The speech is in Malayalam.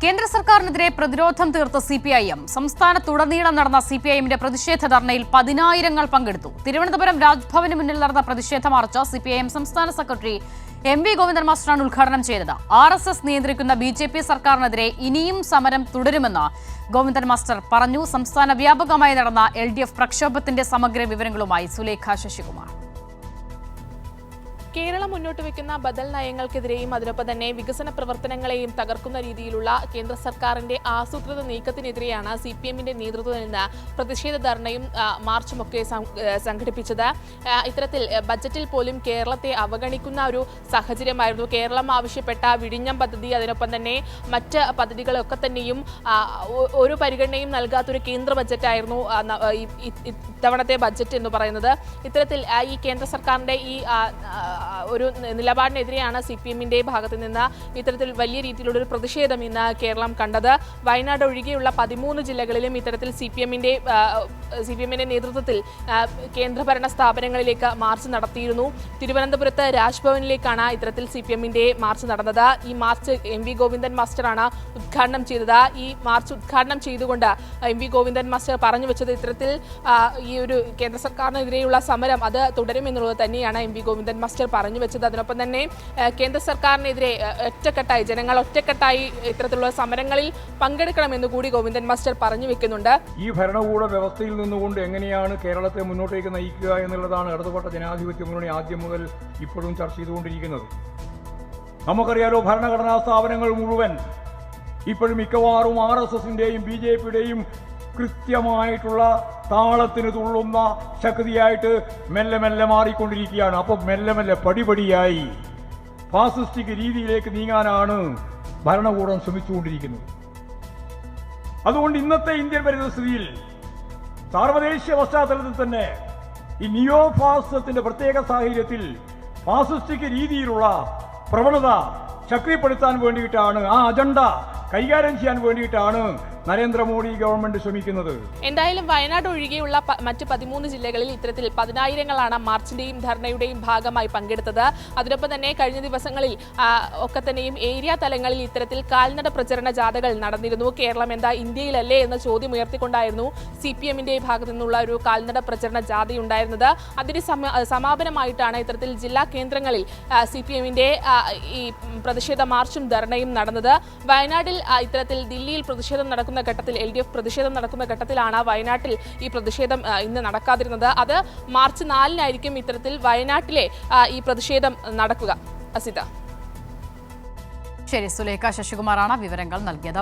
കേന്ദ്ര സർക്കാരിനെതിരെ പ്രതിരോധം തീർത്ത സിപിഐഎം സംസ്ഥാനത്തുടനീളം നടന്ന സിപിഐഎമ്മിന്റെ പ്രതിഷേധ ധർണയിൽ 10,000 പങ്കെടുത്തു. തിരുവനന്തപുരം രാജ്ഭവന് മുന്നിൽ നടന്ന പ്രതിഷേധ മാർച്ച് സിപിഐഎം സംസ്ഥാന സെക്രട്ടറി എം.വി. ഗോവിന്ദൻ മാസ്റ്ററാണ് ഉദ്ഘാടനം ചെയ്തത്. RSS നിയന്ത്രിക്കുന്ന BJP സർക്കാരിനെതിരെ ഇനിയും സമരം തുടരുമെന്ന് ഗോവിന്ദൻ മാസ്റ്റർ പറഞ്ഞു. സംസ്ഥാന വ്യാപകമായി നടന്ന LDF പ്രക്ഷോഭത്തിന്റെ സമഗ്ര വിവരങ്ങളുമായി സുലേഖ ശശികുമാർ. കേരളം മുന്നോട്ട് വെക്കുന്ന ബദൽ നയങ്ങൾക്കെതിരെയും അതിനൊപ്പം തന്നെ വികസന പ്രവർത്തനങ്ങളെയും തകർക്കുന്ന രീതിയിലുള്ള കേന്ദ്ര സർക്കാരിന്റെ ആസൂത്രിത നീക്കത്തിനെതിരെയാണ് CPM-ന്റെ നേതൃത്വത്തിൽ നിന്ന് പ്രതിഷേധ ധർണയും മാർച്ചുമൊക്കെ സംഘടിപ്പിച്ചത്. ഇത്തരത്തിൽ ബജറ്റിൽ പോലും കേരളത്തെ അവഗണിക്കുന്ന ഒരു സാഹചര്യമായിരുന്നു. കേരളം ആവശ്യപ്പെട്ട വിഴിഞ്ഞം പദ്ധതി, അതിനൊപ്പം തന്നെ മറ്റ് പദ്ധതികളൊക്കെ തന്നെയും ഒരു പരിഗണനയും നൽകാത്തൊരു കേന്ദ്ര ബജറ്റായിരുന്നു ഇത്തവണത്തെ ബജറ്റ് എന്ന് പറയുന്നത്. ഇത്തരത്തിൽ ഈ കേന്ദ്ര സർക്കാരിന്റെ ഈ ഒരു നിലപാടിനെതിരെയാണ് CPM-ന്റെ ഭാഗത്ത് നിന്ന് ഇത്തരത്തിൽ വലിയ രീതിയിലുള്ള ഒരു പ്രതിഷേധം ഇന്ന് കേരളം കണ്ടത്. വയനാട് ഒഴികെയുള്ള 13 ജില്ലകളിലും ഇത്തരത്തിൽ CPM-ന്റെ നേതൃത്വത്തിൽ കേന്ദ്രഭരണ സ്ഥാപനങ്ങളിലേക്ക് മാർച്ച് നടത്തിയിരുന്നു. തിരുവനന്തപുരത്ത് രാജ്ഭവനിലേക്കാണ് ഇത്തരത്തിൽ CPM-ന്റെ മാർച്ച് നടന്നത്. ഈ മാർച്ച് M.V. ഗോവിന്ദൻ മാസ്റ്ററാണ് ഉദ്ഘാടനം ചെയ്തത്. ഈ മാർച്ച് ഉദ്ഘാടനം ചെയ്തുകൊണ്ട് M.V. ഗോവിന്ദൻ മാസ്റ്റർ പറഞ്ഞു വെച്ചത് ഇത്തരത്തിൽ ഈ ഒരു കേന്ദ്ര സർക്കാരിനെതിരെയുള്ള സമരം അത് തുടരുമെന്നുള്ളത് തന്നെയാണ് M.V. ഗോവിന്ദൻ മാസ്റ്റർ പറഞ്ഞു വെച്ചത്. അതിനൊപ്പം തന്നെ കേന്ദ്ര സർക്കാരിനെതിരെ ഒറ്റക്കെട്ടായി ജനങ്ങൾ ഒറ്റക്കെട്ടായി ഇത്തരത്തിലുള്ള സമരങ്ങളിൽ പങ്കെടുക്കണമെന്ന് കൂടി ഗോവിന്ദൻ മാസ്റ്റർ പറഞ്ഞു വെക്കുന്നുണ്ട്. ഈ ഭരണകൂട വ്യവസ്ഥയിൽ നിന്നുകൊണ്ട് എങ്ങനെയാണ് കേരളത്തെ മുന്നോട്ടേക്ക് നയിക്കുക എന്നുള്ളതാണ് ഇടതുപക്ഷ ജനാധിപത്യ മുന്നണി ആദ്യം മുതൽ ഇപ്പോഴും ചർച്ച ചെയ്തുകൊണ്ടിരിക്കുന്നത്. നമുക്കറിയാലോ, ഭരണഘടനാ സ്ഥാപനങ്ങൾ മുഴുവൻ ഇപ്പോഴും മിക്കവാറും RSS-ന്റെയും BJP-യുടെയും കൃത്യമായിട്ടുള്ള താളത്തിന് തുള്ളുന്ന ശക്തിയായിട്ട് മെല്ലെ മെല്ലെ മാറിക്കൊണ്ടിരിക്കുകയാണ്. അപ്പോൾ മെല്ലെ മെല്ലെ പടിപടിയായി ഫാസിസ്റ്റിക് രീതിയിലേക്ക് നീങ്ങാനാണ് ഭരണകൂടം ശ്രമിച്ചുകൊണ്ടിരിക്കുന്നത്. അതുകൊണ്ട് ഇന്നത്തെ ഇന്ത്യൻ പരിസ്ഥിതിയിൽ സാർവദേശീയ പശ്ചാത്തലത്തിൽ തന്നെ ഈ നിയോ ഫാസിസത്തിന്റെ പ്രത്യേക സാഹചര്യത്തിൽ ഫാസിസ്റ്റിക് രീതിയിലുള്ള പ്രവണത ശക്തിപ്പെടുത്താൻ വേണ്ടിയിട്ടാണ്, ആ അജണ്ട കൈകാര്യം ചെയ്യാൻ വേണ്ടിയിട്ടാണ് നരേന്ദ്രമോദി ഗവൺമെന്റ് ശ്രമിക്കുന്നത്. എന്തായാലും വയനാട് ഒഴികെയുള്ള മറ്റ് 13 ജില്ലകളിൽ ഇത്തരത്തിൽ 10,000 മാർച്ചിന്റെയും ധർണയുടെയും ഭാഗമായി പങ്കെടുത്തത്. അതിനൊപ്പം തന്നെ കഴിഞ്ഞ ദിവസങ്ങളിൽ ഒക്കെ തന്നെയും ഏരിയ തലങ്ങളിൽ ഇത്തരത്തിൽ കാൽനട പ്രചരണ ജാഥകൾ നടന്നിരുന്നു. കേരളം എന്താ ഇന്ത്യയിലല്ലേ എന്ന ചോദ്യം ഉയർത്തിക്കൊണ്ടായിരുന്നു CPM-ന്റെ ഭാഗത്തു നിന്നുള്ള ഒരു കാൽനട പ്രചരണ ജാഥയുണ്ടായിരുന്നത്. അതിന് സമാപനമായിട്ടാണ് ഇത്തരത്തിൽ ജില്ലാ കേന്ദ്രങ്ങളിൽ CPM-ന്റെ ഈ പ്രതിഷേധ മാർച്ചും ധർണയും നടന്നത്. വയനാട്ടിൽ ഇത്തരത്തിൽ ദില്ലിയിൽ പ്രതിഷേധം നടക്കുന്ന ഘട്ടത്തിൽ LDF പ്രതിഷേധം നടക്കുന്ന ഘട്ടത്തിലാണ് വയനാട്ടിൽ ഈ പ്രതിഷേധം ഇന്ന് നടക്കാതിരുന്നത്. അത് മാർച്ച് 4-നായിരിക്കും ഇത്തരത്തിൽ വയനാട്ടിലെ ഈ പ്രതിഷേധം നടക്കുക. അസിത. ശരി, സുലേഖ ശശികുമാറാണ് വിവരങ്ങൾ നൽകിയത്.